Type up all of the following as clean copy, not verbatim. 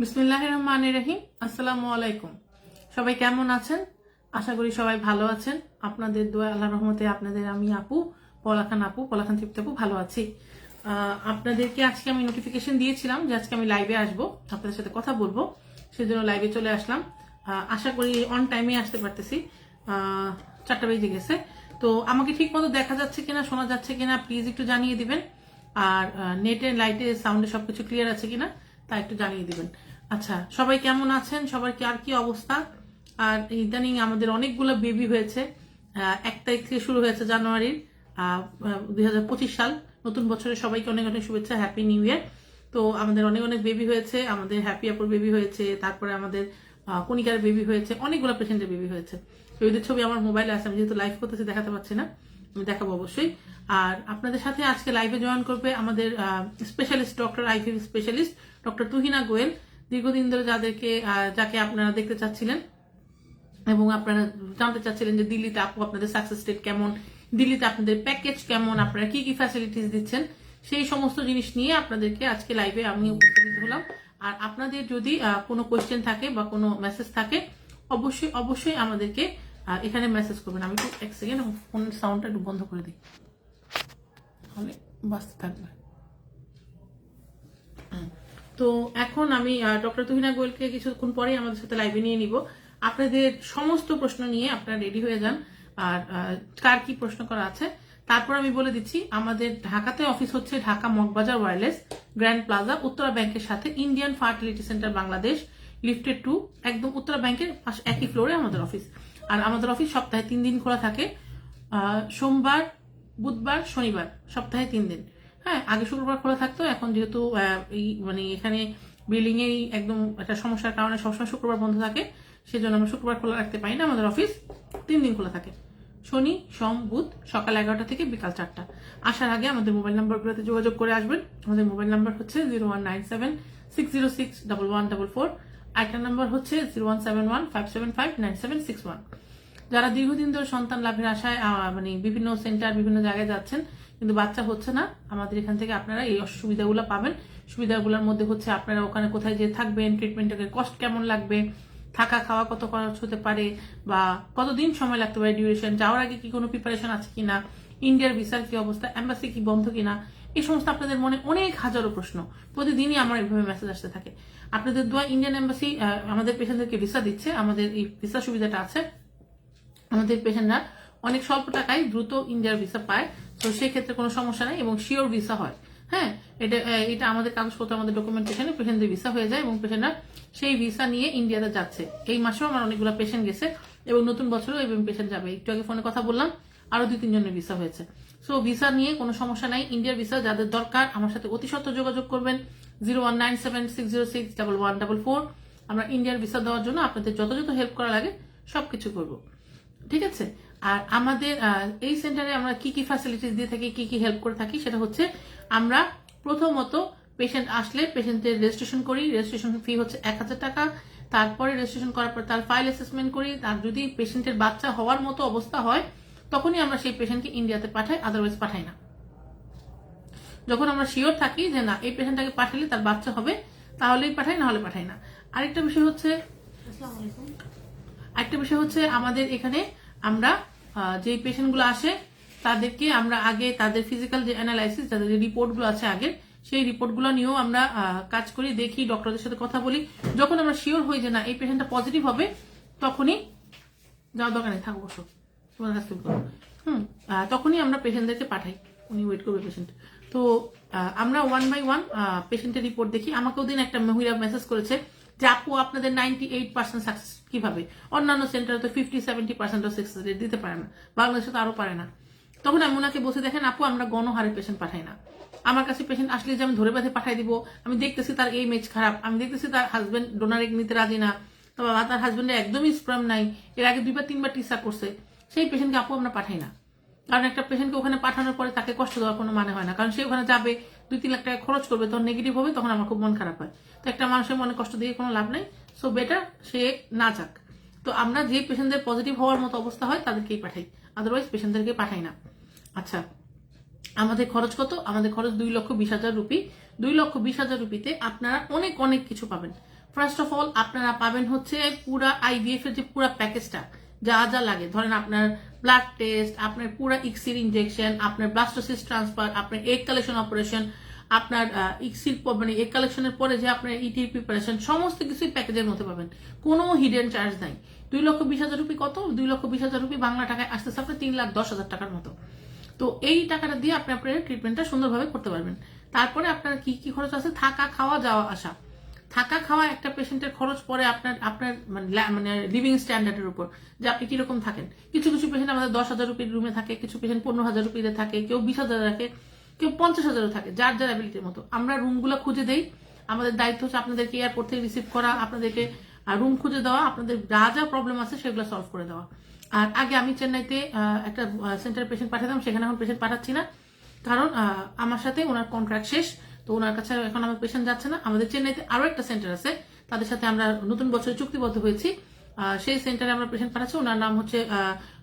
বিসমিল্লাহির রহমানির রহিম। আসসালামু আলাইকুম। সবাই কেমন আছেন? আশা করি সবাই ভালো আছেন। আপনাদের দোয়া আল্লাহর রহমতে আপনাদের আমি পলাখান তৃপ্তি আপু ভালো আছি। আপনাদেরকে আজকে আমি নোটিফিকেশন দিয়েছিলাম যে আজকে আমি লাইভে আসবো, আপনাদের সাথে কথা বলবো, সেজন্য লাইভে চলে আসলাম। আশা করি অন টাইমে আসতে পারতেছি। 4টা বেজে গেছে। তো আমাকে ঠিক মতো দেখা যাচ্ছে কিনা, শোনা যাচ্ছে কিনা প্লিজ একটু জানিয়ে দিবেন। আর নেটের লাইটে সাউন্ডে সবকিছু ক্লিয়ার আছে কিনা তা একটু জানিয়ে দিবেন। আচ্ছা, সবাই কেমন আছেন? সবার কি অবস্থা? আর ইদানিং আমাদের অনেকগুলো বেবি হয়েছে। 1 তারিখ থেকে শুরু হয়েছে জানুয়ারির 2025 সাল। নতুন বছরের সবাইকে অনেক অনেক শুভেচ্ছা, হ্যাপি নিউ ইয়ার। তো আমাদের অনেক অনেক বেবি হয়েছে, আমাদের হ্যাপি আপুর বেবি হয়েছে, তারপরে আমাদের কণিকার বেবি হয়েছে, অনেকগুলো পেশেন্টের বেবি হয়েছে। বেবিদের ছবি আমার মোবাইলে আছে, আমি যেহেতু লাইভ করতেছি দেখাতে পারছি না, আমি দেখাবো অবশ্যই। আর আপনাদের সাথে আজকে লাইভে জয়েন করবে আমাদের specialist doctor, IVF specialist doctor Tuhina Goel. দীর্ঘদিন ধরে যাকে আপনারা দেখতে চাচ্ছিলেন এবং আপনারা জানতে চাচ্ছিলেন যে দিল্লিতে আপু আপনাদের সাকসেস রেট কেমন, দিল্লিতে আপনাদের প্যাকেজ কেমন, আপনারা কি কি ফ্যাসিলিটিস দিচ্ছেন, সেই সমস্ত জিনিস নিয়ে আপনাদেরকে আজকে লাইভে আমি উপস্থিত হলাম। আর আপনাদের যদি কোনো কোয়েশ্চেন থাকে বা কোনো মেসেজ থাকে অবশ্যই অবশ্যই আমাদেরকে এখানে মেসেজ করবেন। আমি একটু 1 সেকেন্ড ফোনের সাউন্ডটা একটু বন্ধ করে দিই, তাহলে বাঁচতে থাকবে। তো এখন আমি ডক্টর তুহিনা গোয়েলকে কিছুক্ষণ পরেই আমাদের সাথে লাইভে নিয়ে নিব। আপনাদের সমস্ত প্রশ্ন নিয়ে আপনারা রেডি হয়ে যান। আর কার কি প্রশ্ন করা আছে তারপর আমি বলে দিচ্ছি। আমাদের ঢাকাতে অফিস হচ্ছে Dhaka Moghbazar wireless grand plaza, Uttara ব্যাংকের সাথে Indian fertility centre Bangladesh, lifted 2, একদম উত্তরা ব্যাংকের একই ফ্লোরে আমাদের অফিস। আর আমাদের অফিস সপ্তাহে 3 দিন খোলা থাকে, সোমবার, বুধবার, শনিবার, সপ্তাহে 3 দিন। হ্যাঁ, আগে শুক্রবার খোলা থাকতো, এখন যেহেতু এখানে বিল্ডিং এর একদম একটা সমস্যার কারণে সবসময় শুক্রবার বন্ধ থাকে, সেজন্য আমরা শুক্রবার খোলা রাখতে পারি না। আমাদের অফিস 3 দিন খোলা থাকে, শনি, সোম, বুধ, সকাল 11টা থেকে বিকাল 4টা। আসার আগে আমাদের মোবাইল নাম্বারগুলোতে যোগাযোগ করে আসবেন। আমাদের মোবাইল নাম্বার হচ্ছে 019760611144। আরেকটা নাম্বার হচ্ছে 017157597761। যারা দীর্ঘদিন ধরে সন্তান লাভের আশায় বিভিন্ন সেন্টার, বিভিন্ন জায়গায় যাচ্ছেন কিন্তু বাচ্চা হচ্ছে না, আমাদের এখান থেকে আপনারা এই সুবিধাগুলো পাবেন। সুবিধাগুলোর মধ্যে হচ্ছে আপনারা ওখানে কোথায় যে থাকবেন, ট্রিটমেন্টের কস্ট কেমন লাগবে, থাকা খাওয়া কত খরচ হতে পারে, বা কতদিন সময় লাগতে পারে, ডিউরেশন, যাওয়ার আগে কি কোনো প্রিপারেশন আছে কিনা, ইন্ডিয়ার ভিসার কি অবস্থা, এম্বাসি কি বন্ধ কিনা, এই সমস্ত আপনাদের মনে অনেক হাজারো প্রশ্ন প্রতিদিনই আমার এইভাবে মেসেজ আসতে থাকে। আপনাদের দোয়া ইন্ডিয়ান এম্বাসি আমাদের পেশেন্টদেরকে ভিসা দিচ্ছে। আমাদের এই ভিসা সুবিধাটা আছে, আমাদের পেশেন্টরা অনেক স্বল্প টাকায় দ্রুত ইন্ডিয়ার ভিসা পায়। তো সেই ক্ষেত্রে কোনো সমস্যা নাই এবং শিওর ভিসা হয়। হ্যাঁ, এটা আমাদের কাগজপত্র, আমাদের ডকুমেন্টেশনে পেশেন্টদের ভিসা হয়ে যায় এবং পেশেন্টরা সেই ভিসা নিয়ে ইন্ডিয়াতে যাচ্ছে। এই মাসেও আমার অনেকগুলো পেশেন্ট গেছে এবং নতুন বছরেও এবং পেশেন্ট যাবে। একটু আগে ফোনে কথা বললাম, আরো 2-3 জনের ভিসা হয়েছে। সো ভিসা নিয়ে কোনো সমস্যা নাই। ইন্ডিয়ার ভিসা যাদের দরকার আমার সাথে অতি সত্ত্বর যোগাযোগ করবেন 019760611144। আমরা ইন্ডিয়ার ভিসা দেওয়ার জন্য আপনাদের যত যত হেল্প করা লাগে সবকিছু করবো, ঠিক আছে? আর আমাদের এই সেন্টারে আমরা কি কি ফ্যাসিলিটিস দিয়ে থাকি, কি কি হেল্প করে থাকি, সেটা হচ্ছে আমরা প্রথমত পেশেন্ট আসলে পেশেন্টের রেজিস্ট্রেশন করি। রেজিস্ট্রেশন ফি হচ্ছে 1000 টাকা। তারপরে রেজিস্ট্রেশন করার পর তার ফাইল অ্যাসেসমেন্ট করি। আর যদি পেশেন্টের বাচ্চা হওয়ার মতো অবস্থা হয় তখনই আমরা সেই পেশেন্টকে ইন্ডিয়াতে পাঠাই, আদারওয়াইজ পাঠাই না। যখন আমরা শিওর থাকি যে না এই পেশেন্টটাকে পাঠালে তার বাচ্চা হবে তাহলেই পাঠাই, না হলে পাঠাই না। আরেকটা বিষয় হচ্ছে আমাদের এখানে আমরা যে পেশেন্টগুলো আসে তাদেরকে আমরা আগে তাদের ফিজিক্যাল যে অ্যানালাইসিস, তাদের যে রিপোর্টগুলো আছে আগের, সেই রিপোর্টগুলো নিয়েও আমরা কাজ করি, দেখি, ডক্টরদের সাথে কথা বলি। যখন আমরা শিওর হই যে না এই পেশেন্টটা পজিটিভ হবে তখনই যাওয়ার দরকার নেই, থাকবো তোমার কাছ থেকে তখনই আমরা পেশেন্টদেরকে পাঠাই। উনি ওয়েট করবে পেশেন্ট। তো আমরা 1 বাই 1 পেশেন্টের রিপোর্ট দেখি। আমাকেও দিন একটা মহিলা মেসেজ করেছে যে আপু আপনাদের 98% সাকসেস কিভাবে, অন্যান্য সেন্টারে তো 50-70% সাকসেস রেট দিতে পারে না, বাংলাদেশে তো আরো পারে না। তখন আমি ওনাকে বসে দেখেন আপু আমরা গণহারে পেশেন্ট পাঠাই না। আমার কাছে পেশেন্ট আসলে যে আমি ধরে বেঁধে পাঠাই দিব, আমি দেখতেছি তার এই মেজ খারাপ, আমি দেখতেছি তার হাজবেন্ড ডোনার এগ নিতে রাজি না, তার হাজবেন্ডের একদমই স্প্রাম নাই, এর আগে 2-3 বার টিসা করছে, সেই পেশেন্টকে আপু আমরা পাঠাই না। কারণ একটা পেশেন্টকে ওখানে পাঠানোর পরে তাকে কষ্ট দেওয়ার কোনো মানে হয় না, কারণ সে ওখানে যাবে 2-3 লাখ টাকা খরচ করবে, তখন নেগেটিভ হবে, তখন আমার খুব মন খারাপ হয়। তো একটা মানুষের মনে কষ্ট দিয়ে কোনো লাভ নেই, সো বেটার সে না যাক। তো আমরা যে পেশেন্টদের পজিটিভ হওয়ার মতো অবস্থা হয় তাদেরকেই পাঠাই, আদারওয়াইজ পেশেন্টদেরকে পাঠাই না। আচ্ছা, আমাদের খরচ কত? আমাদের খরচ 2,20,000 রুপি। 2,20,000 রুপিতে আপনারা অনেক অনেক কিছু পাবেন। ফার্স্ট অফ অল আপনারা পাবেন হচ্ছে পুরা আইভিএফ এর যে পুরা প্যাকেজটা যা যা লাগে, ধরেন আপনার ব্লাড টেস্ট, আপনার পুরা ইক্সির ইনজেকশন, আপনার ব্লাস্টোসিস ট্রান্সফার, আপনার এগ কালেকশন অপারেশন, আপনার ইক্সির মানে এগ কালেকশনের পরে যে আপনার ইটির প্রিপারেশন, সমস্ত কিছুই প্যাকেজের মধ্যে পাবেন। কোনো হিডেন চার্জ নাই। 2,20,000 রুপি কত? 2,20,000 রুপি বাংলা টাকায় আসতেছে আপনার 3,10,000 টাকার মতো। তো এই টাকাটা দিয়ে আপনি আপনার ট্রিটমেন্টটা সুন্দরভাবে করতে পারবেন। তারপরে আপনার কি কি খরচ আছে? থাকা, খাওয়া, যাওয়া আসা। থাকা খাওয়া একটা পেশেন্টের খরচ পরে আপনার আপনার মানে লিভিং স্ট্যান্ডার্ডের উপর, যে আপনি কিরকম থাকেন। কিছু কিছু পেশেন্ট আমাদের 10,000 রুপির রুমে থাকে, কিছু পেশেন্ট 15,000 রুপিতে থাকে, কেউ 20,000 রাখে, কেউ 50,000 থাকে, যার যার অ্যাবিলিটির মতো। আমরা রুমগুলো খুঁজে দেই। আমাদের দায়িত্ব হচ্ছে আপনাদেরকে এয়ারপোর্ট থেকে রিসিভ করা, আপনাদেরকে রুম খুঁজে দেওয়া, আপনাদের যা যা প্রবলেম আছে সেগুলো সলভ করে দেওয়া। আর আগে আমি চেন্নাইতে একটা সেন্টারে পেশেন্ট পাঠাতাম, সেখানে এখন পেশেন্ট পাঠাচ্ছি না, কারণ আমার সাথে ওনার কন্ট্রাক্ট শেষ। তো ওনার কাছে এখন আমার পেশেন্ট যাচ্ছে না। আমাদের চেন্নাইতে আরো একটা সেন্টার আছে, তাদের সাথে আমরা নতুন বছরে চুক্তিবদ্ধ হয়েছি। সেই সেন্টারে আমরা পেশেন্ট পাঠাচ্ছি। ওনার নাম হচ্ছে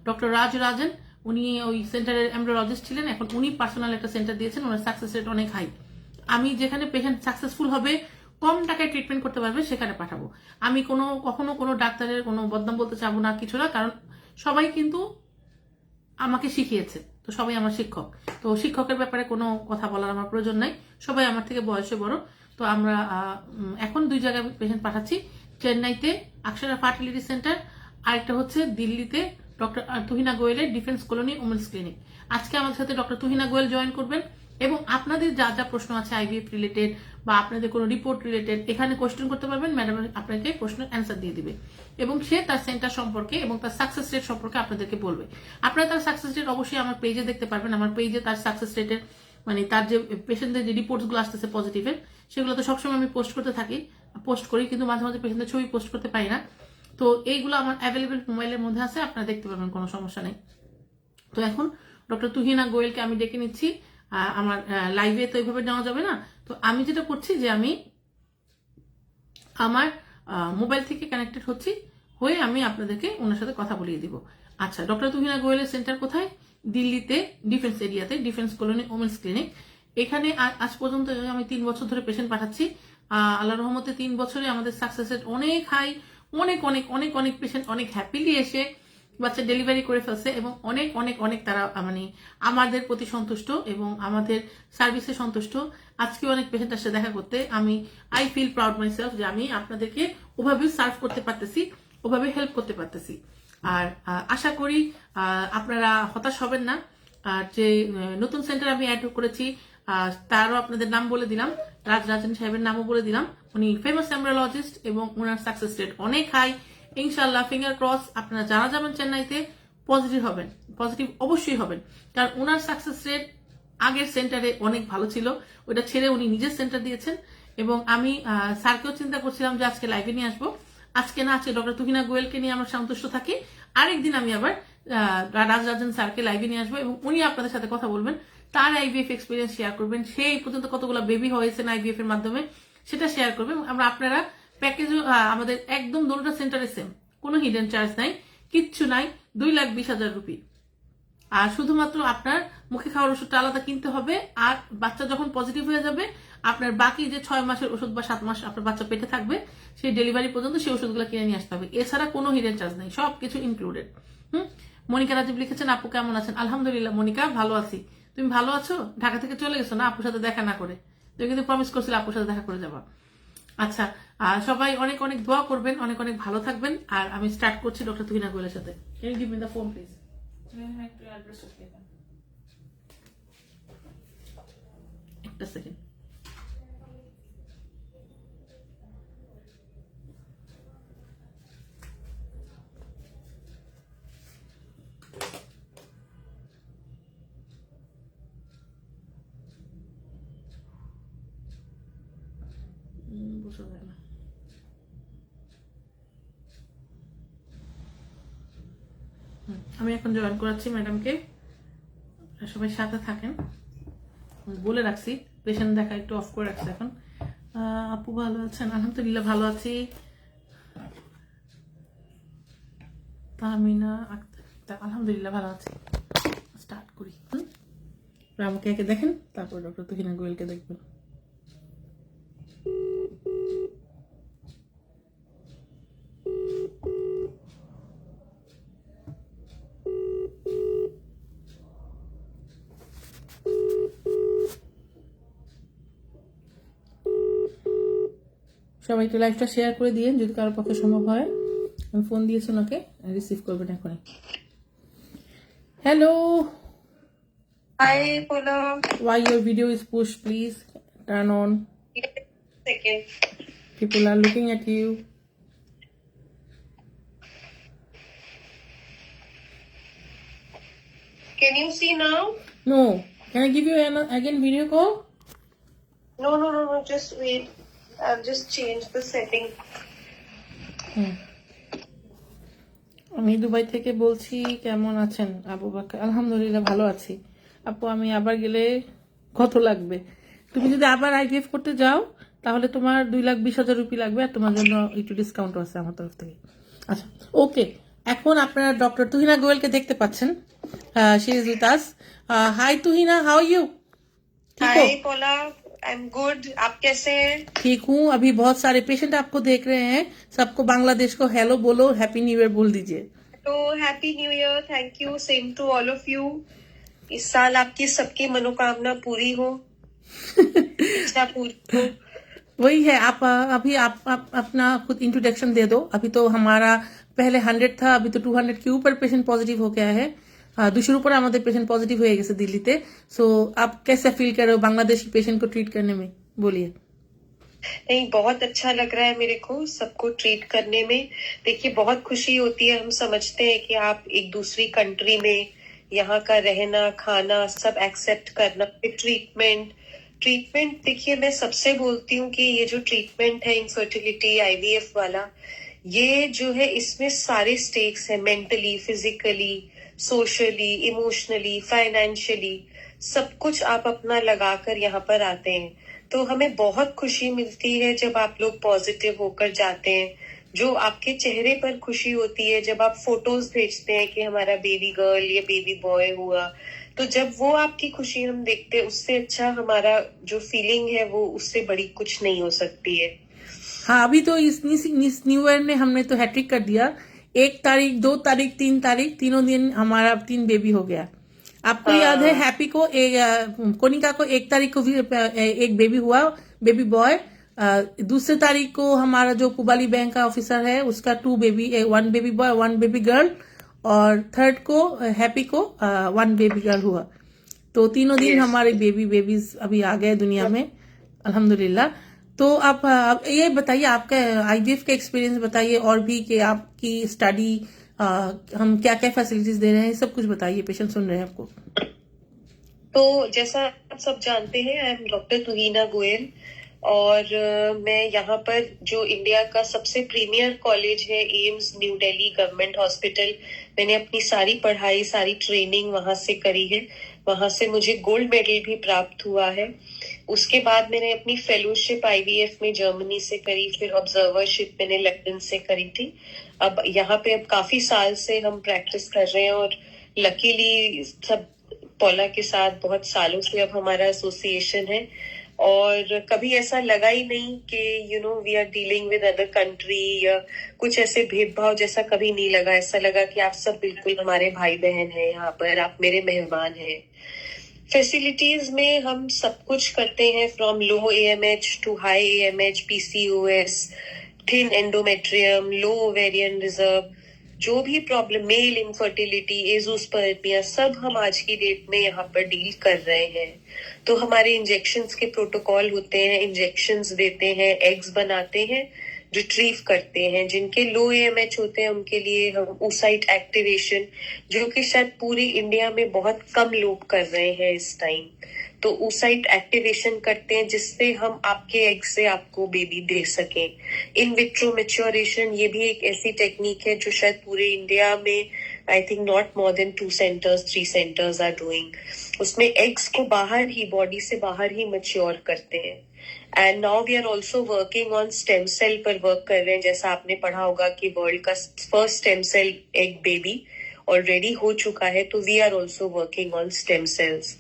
ডক্টর রাজেন। উনি ওই সেন্টারের এমব্রোলজিস্ট ছিলেন, এখন উনি পার্সোনাল একটা সেন্টার দিয়েছেন। ওনার সাকসেস রেট অনেক হাই। আমি যেখানে পেশেন্ট সাকসেসফুল হবে, কম টাকায় ট্রিটমেন্ট করতে পারবে, সেখানে পাঠাবো। আমি কখনো কোনো ডাক্তারের কোনো বদনাম বলতে চাবো না, কিছু না, কারণ সবাই কিন্তু আমাকে শিখিয়েছে, তো সবাই আমার শিক্ষক। তো শিক্ষকের ব্যাপারে কোনো কথা বলার আমার প্রয়োজন নাই, সবাই আমার থেকে বয়সে বড়। তো আমরা এখন 2 জায়গায় পেশেন্ট পাঠাচ্ছি, চেন্নাইতে আকশারা ফার্টিলিটি সেন্টার, আরেকটা হচ্ছে দিল্লিতে ডক্টর তুহিনা গোয়েলের ডিফেন্স কলোনি উমেন্স ক্লিনিক। আজকে আমাদের সাথে ডক্টর তুহিনা গোয়েল জয়েন করবেন, এবং আপনাদের যা যা প্রশ্ন আছে আইভিএফ রিলেটেড বা আপনাদের কোনো রিপোর্ট রিলেটেড, এখানে কোয়েশ্চেন করতে পারবেন। ম্যাডাম আপনাকে প্রশ্নের অ্যান্সার দিয়ে দিবে, এবং সে তার সেন্টার সম্পর্কে এবং তার সাকসেস রেট সম্পর্কে আপনাদেরকে বলবে। আপনারা তার সাকসেস রেট অবশ্যই আমার পেজে দেখতে পারবেন। আমার পেজে তার সাকসেস রেটের মানে তার যে পেশেন্টদের যে রিপোর্টস গুলো আসতেছে পজিটিভের, সেগুলো তো সবসময় আমি পোস্ট করি, কিন্তু মাঝে মাঝে পেশেন্টের ছবি পোস্ট করতে পারি না। তো এইগুলো আমার অ্যাভেলেবেল মোবাইলের মধ্যে আছে, আপনারা দেখতে পারবেন, কোনো সমস্যা নেই। তো এখন ডক্টর তুহিনা গোয়েলকে আমি ডেকে নিচ্ছি। আমার লাইভে তো এইভাবে নেওয়া যাবে না। তো আমি যেটা করছি যে আমি আমার মোবাইল থেকে কানেক্টেড হচ্ছি, হয়ে আমি আপনাদেরকে ওনার সাথে কথা বলিয়ে দিব। আচ্ছা, ডক্টর তুহিনা গোয়েলের সেন্টার কোথায়? দিল্লিতে, ডিফেন্স এরিয়াতে, ডিফেন্স কলোনি ওমেন্স ক্লিনিক। এখানে আজ পর্যন্ত আমি 3 বছর ধরে পেশেন্ট পাঠাচ্ছি। আল্লাহ রহমতে 3 বছরে আমাদের সাকসেস রেট অনেক হাই। অনেক অনেক অনেক অনেক পেশেন্ট অনেক হ্যাপিলি এসে বাচ্চা ডেলিভারি করে ফেলছে, এবং অনেক অনেক অনেক তারা মানে আমাদের প্রতি সন্তুষ্ট এবং আমাদের সার্ভিসে সন্তুষ্ট। আজকে অনেক পেশেন্ট আসছে দেখা করতে। আমি আই ফিল প্রাউড মাইসেলফ যে আমি আপনাদেরকে ওভাবে সার্ভ করতে পারতেছি, ওভাবে হেল্প করতে পারতেছি। আর আশা করি আপনারা হতাশ হবেন না। যে নতুন সেন্টার আমি অ্যাড করেছি, তারও আপনাদের নাম বলে দিলাম, রাজেন সাহেবের নামও বলে দিলাম। উনি ফেমাস এমব্রোলজিস্ট এবং ওনার সাকসেস রেট অনেক হাই। ইনশাল্লাহ, ফিঙ্গার ক্রস, আপনারা যারা যাবেন চেন্নাইতে পজিটিভ হবেন, পজিটিভ অবশ্যই হবেন, কারণ ওনার সাকসেস রেট আগের সেন্টারে অনেক ভালো ছিল। ওটা ছেড়ে উনি নিজের সেন্টার দিয়েছেন, এবং আমি স্যারকেও চিন্তা করছিলাম যে আজকে লাইভে নিয়ে আসবো। আজকে না, আজকে ডক্টর তুহিনা গোয়েলকে নিয়ে আমরা সন্তুষ্ট থাকি। আরেকদিন আমি আবার রাজেন স্যারকে লাইভে নিয়ে আসবো, এবং উনি আপনাদের সাথে কথা বলবেন, তার আইভিএফ এক্সপিরিয়েন্স শেয়ার করবেন। সেই পর্যন্ত কতগুলো বেবি হয়েছেন আইভিএফ এর মাধ্যমে, সেটা শেয়ার করবেন। আমরা আপনারা প্যাকেজ আমাদের একদম দুটো সেন্টারে সেম, কোনো হিডেন চার্জ নাই, কিচ্ছু নাই। 2,20,000 রুপি। আর শুধুমাত্র আপনার মুখে খাওয়ার ওষুধটা আলাদা কিনতে হবে। আর বাচ্চা যখন পজিটিভ হয়ে যাবে, আপনার বাকি যে 6 মাসের ওষুধ বা 7 মাস আপনার বাচ্চা পেটে থাকবে, সেই ডেলিভারি পর্যন্ত সেই ওষুধগুলো কিনে নিয়ে আসতে হবে। এছাড়া কোনো হিডেন চার্জ নেই, সবকিছু ইনক্লুডেড। মনিকা রাজীব লিখেছেন, আপু কেমন আছেন? আলহামদুলিল্লাহ মনিকা, ভালো আছি। তুমি ভালো আছো? ঢাকা থেকে চলে গেছো না আপুর সাথে দেখা না করে? তুমি কিন্তু প্রমিস করছিলে আপুর সাথে দেখা করে যাবা। আচ্ছা, সবাই অনেক অনেক দোয়া করবেন, অনেক অনেক ভালো থাকবেন। আর আমি স্টার্ট করছি ডক্টর তুহিনা গোয়েলের সাথে। Can you give me the phone please? একটা সেকেন্ড। বোঝা যায় না। আমি এখন জয়েন করাচ্ছি ম্যাডামকে। সবাই সাথে থাকেন, বলে রাখছি পেশেন্ট দেখা একটু অফ করে রাখছি এখন। আপু ভালো আছেন? আলহামদুলিল্লাহ ভালো আছি। তামিনা আক্তার, আলহামদুলিল্লাহ ভালো আছি। স্টার্ট করি। আমাকে একে দেখেন, তারপর ডক্টর তুহিনা গোয়েলকে দেখবেন। সবাই একটু লাইভটা শেয়ার করে দিয়ে যদি কারোর পক্ষে সম্ভব হয়। আমি ফোন দিয়েছি ওনাকে, রিসিভ করবেন এখনই। Hello, Hi, Pola. why your video is pushed, please turn on. Second. People are looking at you. Can you see now? No, can I give you again video call? No. Just wait. I've just changed the setting. আমি Dubai থেকে বলছি, কেমন আছেন আবু বাকর? আলহামদুলিল্লাহ ভালো আছি। আপু আমি আবার গেলে কত লাগবে? তুমি যদি আবার আইভিএফ করতে যাও তাহলে তোমার 2,20,000 রুপি লাগবে, আর তোমার জন্য একটু ডিসকাউন্ট আছে আমার তরফ থেকে। আচ্ছা, ওকে। এখন আপনারা ডক্টর তুহিনা গোয়েলকে দেখতে পাচ্ছেন। She is with us. Hi Tuhina, how are you? Hi, Pola. I'm good. आप कैसे हैं? ठीक हूँ। अभी बहुत सारे पेशेंट आपको देख रहे हैं, सबको बांग्लादेश को हेलो बोलो, हैप्पी न्यू ईयर बोल दीजिए। तो happy new year. Thank you. Same to all of you. इस साल आपकी सबकी मनोकामना पूरी हो. इच्छा पूरी हो. वही है। आप अभी आप अपना खुद इंट्रोडक्शन दे दो। अभी तो हमारा पहले 100 था, अभी तो 200 के ऊपर पेशेंट पॉजिटिव हो गया है। 200 ऊपर আমাদের पेशेंट पॉजिटिव হয়ে গেছে दिल्लीते। सो आप कैसे फील कर रहे हो बांग्लादेशी पेशेंट को ट्रीट करने में? बोलिए। नहीं, बहुत अच्छा लग रहा है मेरे को सबको ट्रीट करने में. देखिए, बहुत खुशी होती है. हम समझते हैं कि आप एक दूसरी कंट्री में यहाँ का रहना, खाना सब एक्सेप्ट करना. ट्रीटमेंट देखिए, मैं सबसे बोलती हूँ कि ये जो ट्रीटमेंट है इनफर्टिलिटी आईवीएफ वाला, ये जो है इसमें सारे स्टेक्स है. Mentally, physically, socially, emotionally, financially सब कुछ आप अपना लगाकर यहाँ पर आते हैं. तो हमें बहुत खुशी मिलती है जब आप लोग पॉजिटिव होकर जाते हैं. जो आपके चेहरे पर खुशी होती है जब आप फोटोज भेजते हैं कि हमारा बेबी गर्ल या बेबी बॉय हुआ, तो जब वो आपकी खुशी हम देखते हैं, उससे अच्छा हमारा जो फीलिंग है वो उससे बड़ी कुछ नहीं हो सकती है. हाँ, अभी तो इस न्यू ईयर में हमने तो हैट्रिक कर दिया। 1 तारीख, 2 तारीख, 3 तारीख, तीनों दिन हमारा 3 बेबी हो गया। आपको याद है हैप्पी को कोनिका को 1 तारीख को भी एक बेबी हुआ, बेबी बॉय। 2 तारीख को हमारा जो पुबाली बैंक का ऑफिसर है उसका 2 baby, 1 baby boy, 1 baby girl, और 3rd को हैप्पी को 1 बेबी गर्ल हुआ। तो तीनों दिन हमारे बेबीज अभी आ गए दुनिया में, अल्हम्दुलिल्लाह। तो आप ये बताइए, आपका आईवीएफ का एक्सपीरियंस बताइए, और भी कि आपकी स्टडी हम क्या क्या फैसिलिटीज दे रहे हैं, सब कुछ बताइए, पेशेंट सुन रहे हैं आपको। तो जैसा आप सब जानते हैं, आई एम डॉक्टर तुहीना गोयल, और मैं यहाँ पर जो इंडिया का सबसे प्रीमियर कॉलेज है AIIMS new Delhi government hospital, मैंने अपनी सारी पढ़ाई, सारी ट्रेनिंग वहां से करी है. वहां से मुझे गोल्ड मेडल भी प्राप्त हुआ है. उसके बाद मैंने अपनी फेलोशिप आईवीएफ में जर्मनी से करी, फिर ऑब्जर्वरशिप मैंने लंदन से करी थी. अब यहाँ पे अब काफी साल से हम प्रैक्टिस कर रहे हैं, और लकीली सब पोला के साथ बहुत सालों से अब हमारा एसोसिएशन है. और कभी ऐसा लगा ही नहीं कि we are dealing with other country, या कुछ ऐसे भेदभाव जैसा कभी नहीं लगा. ऐसा लगा कि आप सब बिल्कुल हमारे भाई बहन हैं, यहाँ पर आप मेरे मेहमान हैं. फैसिलिटीज में हम सब कुछ करते हैं, from low AMH to high AMH, PCOS, thin endometrium, low ovarian reserve, जो भी प्रॉब्लम, मेल इनफर्टिलिटी, एजोस्पर्मिया, सब हम आज की डेट में यहाँ पर डील कर रहे हैं. तो हमारे इंजेक्शंस के प्रोटोकॉल होते हैं, इंजेक्शंस देते हैं, एग्स बनाते हैं, रिट्रीव करते हैं. जिनके लो एएमएच होते हैं उनके लिए हम oocyte एक्टिवेशन, जो कि शायद पूरी इंडिया में बहुत कम लोग कर रहे हैं इस टाइम, तो oocyte एक्टिवेशन करते हैं जिससे हम आपके एग से आपको बेबी दे सकें. इन विट्रो मैच्योरेशन, ये भी एक ऐसी टेक्निक है जो शायद पूरे इंडिया में I think not more than 2 centres 3 centres are doing. उसमें एग्स को बाहर ही, बॉडी से बाहर ही मैच्योर करते हैं. And now we are also working on stem cell पर वर्क कर रहे हैं. जैसा आपने पढ़ा होगा कि वर्ल्ड का first stem cell egg baby already हो चुका है, तो we are also working on stem cells.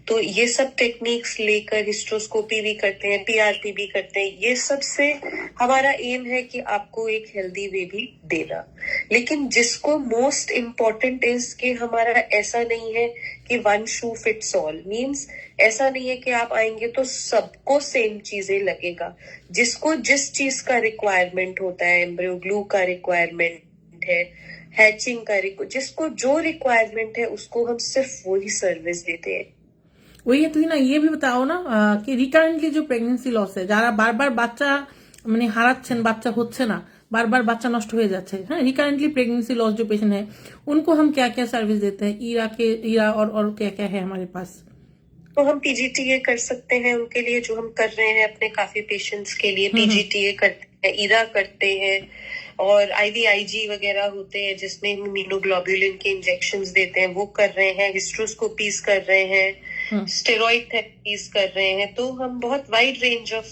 तो ये सब टेक्निक्स लेकर हिस्ट्रोस्कोपी भी करते हैं, पीआरपी भी करते हैं। ये सब से हमारा एम है कि आपको एक हेल्दी बेबी देना। लेकिन जिसको मोस्ट इम्पोर्टेंट इज कि हमारा ऐसा नहीं है कि one shoe fits all, means ऐसा नहीं है कि आप आएंगे तो सबको सेम चीजें लगेगा। जिसको जिस चीज का रिक्वायरमेंट होता है, एम्ब्रियो ग्लू का रिक्वायरमेंट है, हैचिंग का जिसको जो रिक्वायरमेंट है उसको हम सिर्फ वही सर्विस देते हैं। वही है। तुम ना ये भी बताओ ना कि রিকারেন্টলি जो প্রেগন্যান্সি লস है, যারা বারবার বাচ্চা মানে হারাচ্ছেন, বাচ্চা হচ্ছে না, बार-बार बच्चा नष्ट हो जाता है, रिकरेंटली प्रेगनेंसी लॉस जो पेशेंट है उनको हम क्या क्या सर्विस देते हैं, ईरा और क्या क्या है हमारे पास? तो हम पीजीटीए कर सकते हैं उनके लिए, जो हम कर रहे हैं अपने काफी पेशेंट्स के लिए। पीजीटीए करते हैं, ईरा करते हैं, और आईवीआईजी वगैरह होते हैं जिसमें इम्यूनोग्लोबुलिन के इंजेक्शंस देते हैं, वो कर रहे हैं। हिस्ट्रोस्कोपीज कर रहे हैं, स्टेरॉइड थेरेपीज कर रहे हैं। तो हम बहुत वाइड रेंज ऑफ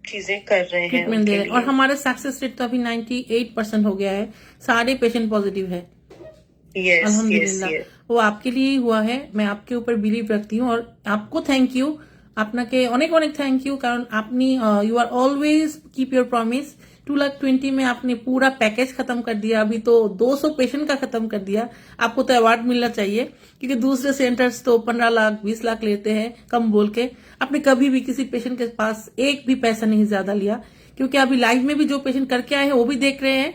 चीजें कर रहे हैं ट्रीटमेंट दे रहे हैं। और हमारा सक्सेस रेट तो अभी 98% हो गया है, सारे पेशेंट पॉजिटिव है। यस, अल्हम्दुलिल्लाह, वो आपके लिए ही हुआ है। मैं आपके ऊपर बिलीव रखती हूँ और आपको थैंक यू, আপনাকে অনেক অনেক থ্যাংক ইউ, কারণ আপনি you are always keep your promise. 2,20,000 में आपने पूरा पैकेज खत्म कर दिया, अभी तो 200 पेशेंट का खत्म कर दिया। आपको तो अवार्ड मिलना चाहिए, क्योंकि दूसरे सेंटर्स तो 15 लाख 20 लाख लेते हैं कम बोल के। आपने कभी भी किसी पेशेंट के पास एक भी पैसा नहीं ज्यादा लिया, क्योंकि अभी लाइव में भी जो पेशेंट करके आए हैं वो भी देख रहे हैं,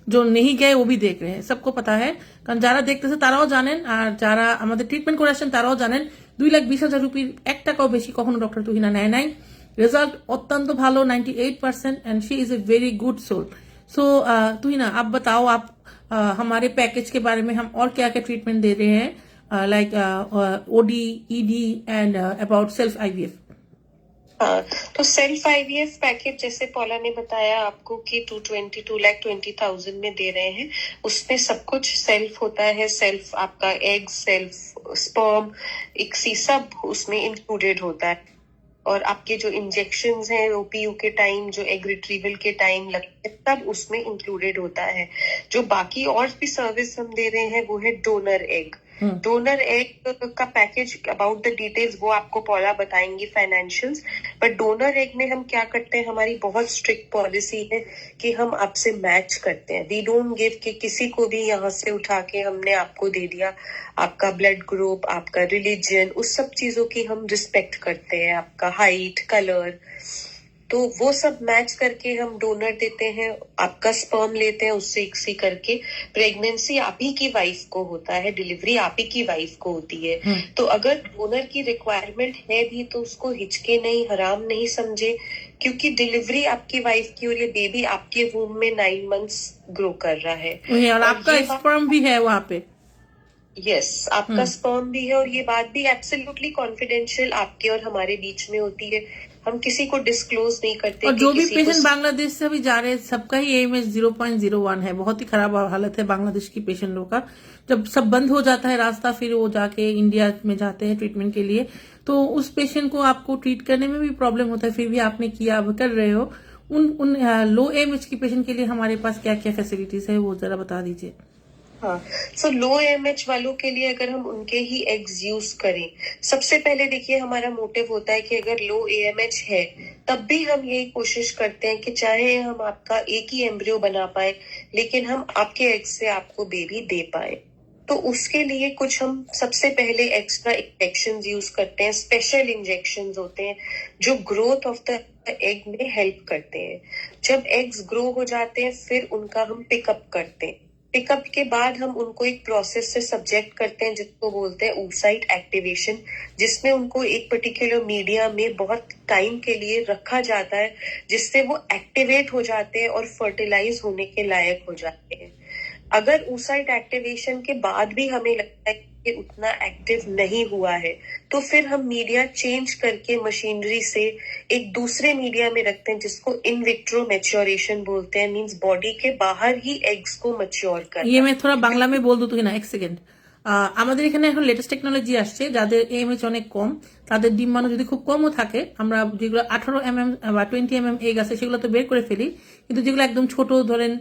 जो नहीं गए वो भी देख रहे हैं, सबको पता है। কারণ যারা দেখতেছে তারাও জানেন, আর যারা আমাদের ট্রিটমেন্ট করে আসছেন তারাও জানেন 2,20,000 রুপির 1 টাকাও বেশি কখনো ডক্টর তুহিনা নেয় নাই। रिजल्ट अत्यंत भालो 98% and she is a very good soul. So Tuhina, आप बताओ, आप हमारे पैकेज के बारे में हम और क्या क्या ट्रीटमेंट दे रहे हैं, like OD, ED and about self IVF. हाँ, तो सेल्फ आईवीएफ पैकेज जैसे पॉला ने बताया आपको कि 2,20,000 में दे रहे हैं। उसमें सब कुछ सेल्फ होता है, सेल्फ आपका एग, सेल्फ स्पर्म, इक्सी सब उसमें इंक्लूडेड होता है। और आपके जो इंजेक्शंस हैं ओपीयू के टाइम, जो एग रिट्रीवल के टाइम लगते हैं, सब उसमें इंक्लूडेड होता है। जो बाकी और भी सर्विस हम दे रहे हैं वो है डोनर एग। डोनर एग का पैकेज, अबाउट द डिटेल्स वो आपको पॉला बताएंगी, फाइनेंशियल्स। बट डोनर एग में हम क्या करते हैं, हमारी बहुत स्ट्रिक्ट पॉलिसी है कि हम आपसे मैच करते हैं। वी डोंट गिव कि किसी को भी यहाँ से उठा के हमने आपको दे दिया। आपका ब्लड ग्रुप, आपका रिलीजन, उस सब चीजों की हम रिस्पेक्ट करते हैं, आपका हाइट, कलर, तो वो सब मैच करके हम डोनर देते हैं। आपका स्पर्म लेते हैं, उससे इक्सी करके। प्रेगनेंसी आप ही की वाइफ को होता है, डिलीवरी आप ही की वाइफ को होती है। तो अगर डोनर की रिक्वायरमेंट है भी तो उसको हिचके नहीं, हराम नहीं समझे, क्योंकि डिलीवरी आपकी वाइफ की और ये बेबी आपके वूम में 9 मंथ्स ग्रो कर रहा है। और आपका स्पर्म भी है वहाँ पे। यस, आपका स्पर्म भी है, और ये बात भी एब्सोल्युटली कॉन्फिडेंशियल आपके और हमारे बीच में होती है। हम किसी को डिस्क्लोज नहीं करते। और जो भी पेशेंट बांग्लादेश से अभी जा रहे हैं, सबका ही AMH 0.01 है। बहुत ही खराब हालत है बांग्लादेश की पेशेंटों का। जब सब बंद हो जाता है रास्ता, फिर वो जाके इंडिया में जाते हैं ट्रीटमेंट के लिए, तो उस पेशेंट को आपको ट्रीट करने में भी प्रॉब्लम होता है। फिर भी आपने किया, अब कर रहे हो। उन लो AMH की पेशेंट के लिए हमारे पास क्या क्या फैसिलिटीज है, वो जरा बता दीजिए। हाँ, सो लो AMH वालों के लिए अगर हम उनके ही एग्स यूज करें, सबसे पहले देखिए हमारा मोटिव होता है कि अगर लो AMH है तब भी हम यही कोशिश करते हैं कि चाहे हम आपका एक ही एम्ब्रियो बना पाए, लेकिन हम आपके एग्स से आपको बेबी दे पाए। तो उसके लिए कुछ हम सबसे पहले एक्स्ट्रा इंजेक्शन यूज करते हैं। स्पेशल इंजेक्शन होते हैं जो ग्रोथ ऑफ द एग में हेल्प करते हैं। जब एग्स ग्रो हो जाते हैं फिर उनका हम पिकअप करते हैं। पिकअप के बाद हम उनको एक प्रोसेस से सब्जेक्ट करते हैं जिसको बोलते हैं oocyte एक्टिवेशन, जिसमें उनको एक पर्टिकुलर मीडिया में बहुत टाइम के लिए रखा जाता है, जिससे वो एक्टिवेट हो जाते हैं और फर्टिलाइज होने के लायक हो जाते हैं। अगर oocyte एक्टिवेशन के बाद भी हमें लगता है कि उतना एक्टिव नहीं हुआ है, तो फिर हम मीडिया चेंज करके मशीनरी से एक दूसरे मीडिया में रखते हैं जिसको इन विट्रो मैच्योरेशन बोलते हैं। मींस बॉडी के बाहर ही एग्स को मैच्योर करना। ये मैं थोड़ा बांग्ला में बोल दूं तो ना, एक सेकेंड। আমাদের এখানে এখন লেটেস্ট টেকনোলজি আসছে, যাদের এমএইচ অনেক কম, তাদের ডিম্বাণু যদি খুব কমও থাকে, আমরা যেগুলো 18 mm বা 20 mm এগ আছে সেগুলো তো বের করে ফেলি, কিন্তু যেগুলো একদম ছোট ধরেন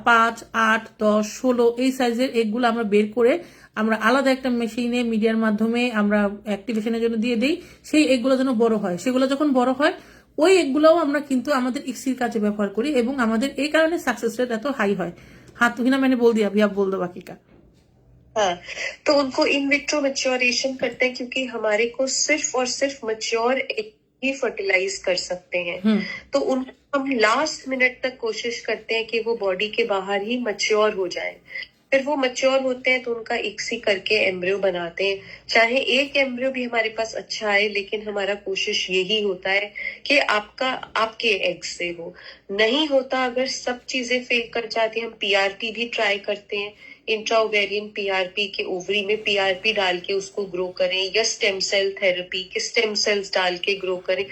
5, 8, 10, 16 এই সাইজের এগগুলো আমরা বের করে আমরা আলাদা একটা মেশিনে মিডিয়ার মাধ্যমে আমরা অ্যাক্টিভেশনের জন্য দিয়ে দিই, সেই এগগুলো যেন বড় হয়। সেগুলো যখন বড় হয় ওই এগগুলোও আমরা কিন্তু আমাদের ইক্সির কাজে ব্যবহার করি এবং আমাদের এই কারণে সাকসেস রেট এত হাই হয়। हाँ तो हिना मैंने बोल दिया, अभी आप बोल दो बाकी का। हाँ, तो उनको इन विट्रो मैच्योरेशन करते हैं क्योंकि हमारे को सिर्फ और सिर्फ मैच्योर ही फर्टिलाइज कर सकते हैं। तो उनको हम लास्ट मिनट तक कोशिश करते हैं कि वो बॉडी के बाहर ही मैच्योर हो जाए। फिर वो मैच्योर होते हैं तो उनका इक्सी करके एम्ब्रियो बनाते हैं। चाहे एक एम्ब्रियो भी हमारे पास अच्छा आए, लेकिन हमारा कोशिश यही होता है कि आपके एग से हो। नहीं होता, अगर सब चीजें फेल कर जाती हैं, हम पीआरपी भी ट्राई करते हैं, इंट्राओवेरियन पीआरपी के ओवरी में पीआरपी डाल के उसको ग्रो करें, या स्टेम सेल थेरेपी के स्टेम सेल्स डाल के ग्रो करें।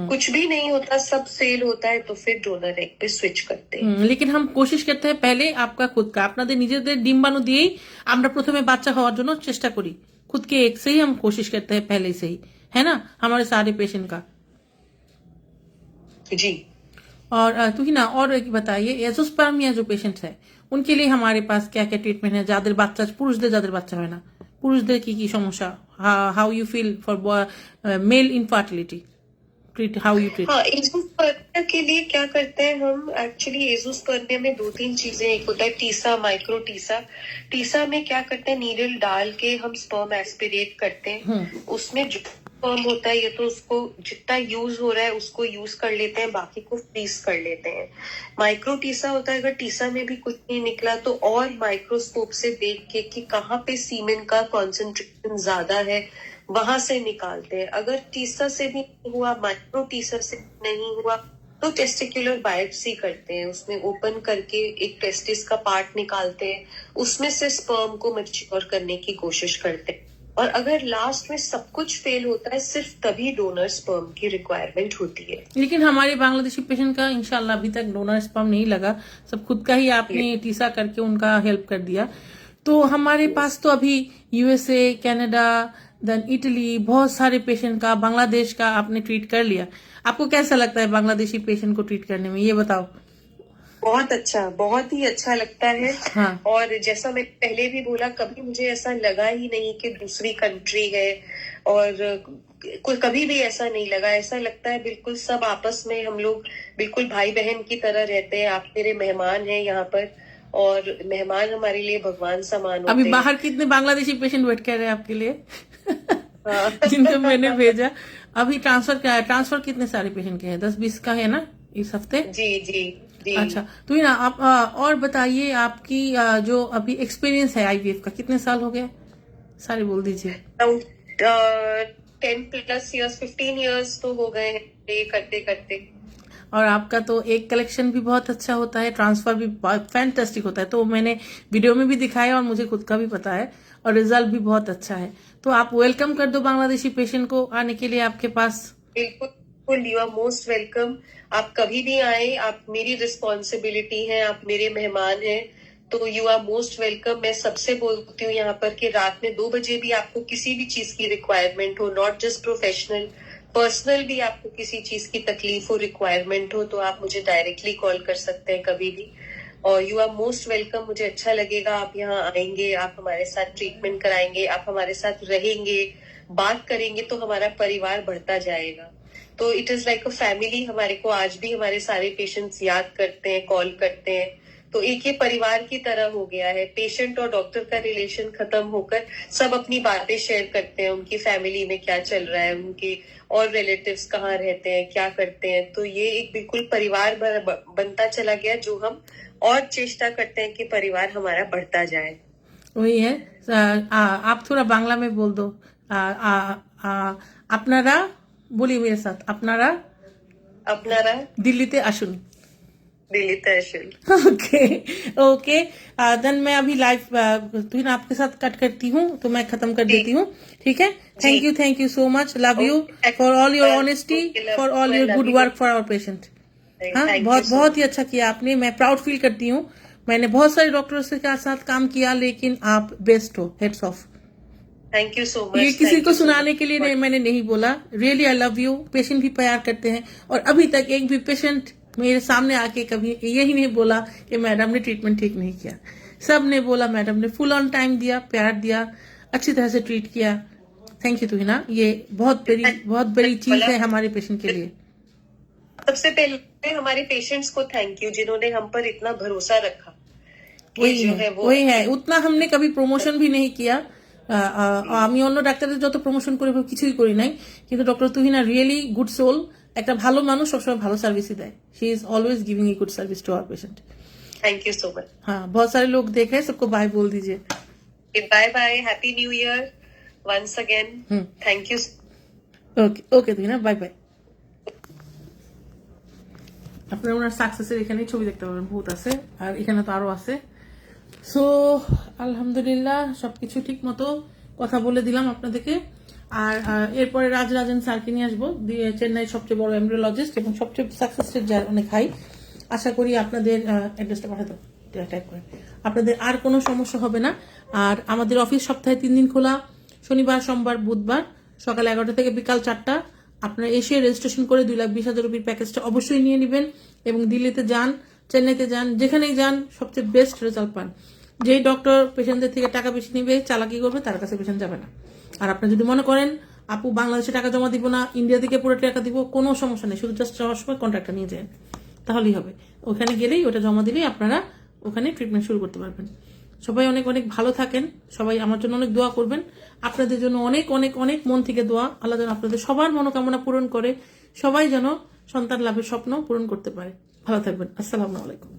कुछ भी नहीं होता, सब फेल होता है, तो फिर डोनर एग पे स्विच करते हैं। लेकिन हम कोशिश करते हैं पहले आपका खुद का, আপনাদের নিজেদের ডিম্বাণু দিয়েই আমরা প্রথমে বাচ্চা হওয়ার জন্য চেষ্টা করি, खुद के एग से ही हम कोशिश करते हैं पहले से ही, है ना, हमारे सारे पेशेंट का। जी। और तो ही ना, और एक बताइए एजोस्पर्मिया जो पेशेंट है उनके लिए हमारे पास क्या क्या ट्रीटमेंट है, যাদের বাচ্চা পুরুষদের যাদের বাচ্চা হয় না, পুরুষদের কি কি সমস্যা, how you feel for male infertility, treat how you treat. हाँ, एजोस्पर्मिया के लिए क्या करते हैं हम, एक्चुअली एजोस्पर्मिया में 2-3 चीजें, एक होता है टीसा, माइक्रो टीसा। टीसा में क्या करते हैं, नीडल डाल के हम स्पर्म एस्पिरेट करते हैं, उसमें जो स्पर्म होता है ये तो उसको जितना यूज हो रहा है उसको यूज कर लेते हैं, बाकी को फ्रीज कर लेते हैं। माइक्रो टीसा होता है, अगर टीसा में भी कुछ नहीं निकला तो और माइक्रोस्कोप से देख के कि कहाँ पे सीमेन का कॉन्सेंट्रेशन ज्यादा है वहां से निकालते हैं। अगर टीसा से भी नहीं हुआ, माइक्रो टीसा से नहीं हुआ, तो टेस्टिकुलर बायोप्सी करते हैं, उसमें ओपन करके एक टेस्टिस का पार्ट निकालते हैं, उसमें से स्पर्म को मैच्योर करने की कोशिश करते हैं। और अगर लास्ट में सब कुछ फेल होता है, सिर्फ तभी डोनर स्पर्म की रिक्वायरमेंट होती है। लेकिन हमारे बांग्लादेशी पेशेंट का इंशाल्लाह अभी तक डोनर स्पर्म नहीं लगा, सब खुद का ही आपने टीसा करके उनका हेल्प कर दिया। तो हमारे पास तो अभी यूएसए, कनाडा, देन इटली, बहुत सारे पेशेंट का, बांग्लादेश का आपने ट्रीट कर लिया। आपको कैसा लगता है बांग्लादेशी पेशेंट को ट्रीट करने में, ये बताओ। बहुत अच्छा, बहुत ही अच्छा लगता है। हाँ। और जैसा मैं पहले भी बोला, कभी मुझे ऐसा लगा ही नहीं कि दूसरी कंट्री है, और कोई कभी भी ऐसा नहीं लगा। ऐसा लगता है बिल्कुल सब आपस में हम लोग बिल्कुल भाई बहन की तरह रहते हैं। आप मेरे मेहमान हैं यहाँ पर, और मेहमान हमारे लिए भगवान समान होते हैं। अभी बाहर कितने बांग्लादेशी पेशेंट वेट कर रहे हैं आपके लिए जिनको मैंने भेजा। अभी ट्रांसफर कितने सारे पेशेंट के हैं, 10-20 का है ना इस हफ्ते। जी जी जी। अच्छा, तो ये ना आप और बताइए आपकी जो अभी एक्सपीरियंस है आईवीएफ का, कितने साल हो गए, सारे बोल दीजिए। 10+ years, 15 years तो हो गए हैं ये करते करते। और आपका तो एक कलेक्शन भी बहुत अच्छा होता है, ट्रांसफर भी फैंटास्टिक होता है, तो मैंने वीडियो में भी दिखाया और मुझे खुद का भी पता है, और रिजल्ट भी बहुत अच्छा है। तो आप वेलकम कर दो बांग्लादेशी पेशेंट को आने के लिए आपके पास। बिल्कुल, यू आर मोस्ट वेलकम। आप कभी भी आए, आप मेरी रिस्पॉन्सिबिलिटी है, आप मेरे मेहमान हैं, तो यू आर मोस्ट वेलकम। मैं सबसे बोलती हूँ यहाँ पर कि रात में 2 बजे भी आपको किसी भी चीज की रिक्वायरमेंट हो, नॉट जस्ट प्रोफेशनल, पर्सनल भी आपको किसी चीज की तकलीफ हो, रिक्वायरमेंट हो, तो आप मुझे डायरेक्टली कॉल कर सकते हैं कभी भी। और यू आर मोस्ट वेलकम। मुझे अच्छा लगेगा आप यहाँ आएंगे, आप हमारे साथ ट्रीटमेंट कराएंगे, आप हमारे साथ रहेंगे, बात करेंगे, तो हमारा परिवार बढ़ता जाएगा। तो it is like a family. हमारे को आज भी हमारे सारे पेशेंट्स याद करते हैं, कॉल करते हैं, तो एक ये परिवार की तरह हो गया है। पेशेंट और डॉक्टर का रिलेशन खत्म होकर सब अपनी बातें शेयर करते हैं, उनकी फैमिली में क्या चल रहा है, उनके और रिलेटिव्स कहाँ रहते हैं, क्या करते हैं। तो ये एक बिल्कुल परिवार बनता चला गया, जो हम और चेष्टा करते हैं कि परिवार हमारा बढ़ता जाए। वही है। आप थोड़ा बांग्ला में बोल दो। আপনারা, बोलिए मेरे साथ, আপনারা दिल्लीते आसुन। ओके ओके, देन मैं अभी लाइव तो आपके साथ कट करती हूँ, तो मैं खत्म कर देती हूँ, ठीक है। Thank you so much, love you for all your honesty, for all your good work for our patient. हाँ, बहुत ही अच्छा किया आपने, मैं प्राउड फील करती हूँ। मैंने बहुत सारे डॉक्टर्स के साथ काम किया, लेकिन आप बेस्ट हो, हेड्स ऑफ। थैंक यू सो ये मच। किसी को सुनाने के लिए नहीं, मैंने नहीं बोला। Really I love you. Patient भी प्यार करते हैं और अभी तक एक भी पेशेंट मेरे सामने आके कभी यही नहीं बोला कि मैडम ने ट्रीटमेंट ठीक नहीं किया। सब ने बोला मैडम ने फुल ऑन टाइम दिया, प्यार दिया, अच्छी तरह से ट्रीट किया। थैंक यू तुहिना, ये बहुत बड़ी चीज है हमारे पेशेंट के लिए। सबसे पहले हमारे पेशेंट्स को थैंक यू, जिन्होंने हम पर इतना भरोसा रखा। कि जो है वो वही है, उतना हमने कभी প্রমোশন भी नहीं किया। আমি অন্য ডাক্তারদের যত প্রমোশন করে কিছুই করি নাই, কিন্তু doctor Tuhina really good soul, একটা ভালো মানুষ, সবসময় ভালো সার্ভিসই দেয়। She is always giving a good service to our patient. Thank you so much. हाँ, बहुत सारे लोग देख रहे हैं, सबको बाय बोल दीजिए। Bye bye, happy new year once again. Thank you. Okay okay Tuhina, bye bye. আপনারা ওনার সাকসেসের এখানে ছবি দেখতে পাবেন, বহুত আছে আর এখানে তো আরো আছে। সো আলহামদুলিল্লাহ সবকিছু ঠিক মতো কথা বলে দিলাম আপনাদেরকে। আর এরপরে রাজরাজন স্যারকে নিয়ে আসবো, চেন্নাইয়ের সবচেয়ে বড় এমব্রিওলজিস্ট এবং সবচেয়ে সাকসেসের যার অনেক হাই। আশা করি আপনাদের অ্যাড্রেসটা পাঠাতে টাইপ করে আপনাদের আর কোনো সমস্যা হবে না। আর আমাদের অফিস সপ্তাহে 3 দিন খোলা, শনিবার সোমবার বুধবার সকাল 11টা থেকে বিকাল 4টা। আপনারা এসে রেজিস্ট্রেশন করে 2,20,000 রুপির প্যাকেজটা অবশ্যই নিয়ে নেবেন এবং দিল্লিতে যান, চেন্নাইতে যান, যেখানেই যান সবচেয়ে বেস্ট রেজাল্ট পান। যেই ডক্টর পেশেন্টদের থেকে টাকা বেশি নিবে, চালাকি করবে, তার কাছে পেশেন্ট যাবে না। আর আপনি যদি মনে করেন আপু বাংলাদেশে টাকা জমা দিব না, ইন্ডিয়া থেকে পুরো টাকা দিব, কোনো সমস্যা নেই, শুধু জাস্ট যাওয়ার সময় কন্ট্রাক্টটা নিয়ে যান, তাহলেই হবে। ওখানে গেলেই ওটা জমা দিলেই আপনারা ওখানে ট্রিটমেন্ট শুরু করতে পারবেন। সবাই অনেক অনেক ভালো থাকেন, সবাই আমার জন্য অনেক দোয়া করবেন, আপনাদের জন্য অনেক অনেক অনেক মন থেকে দোয়া। আল্লাহ যেন আপনাদের সবার মনোকামনা পূরণ করে, সবাই যেন সন্তান লাভের স্বপ্ন পূরণ করতে পারে। ভালো থাকবেন। আসসালামু আলাইকুম।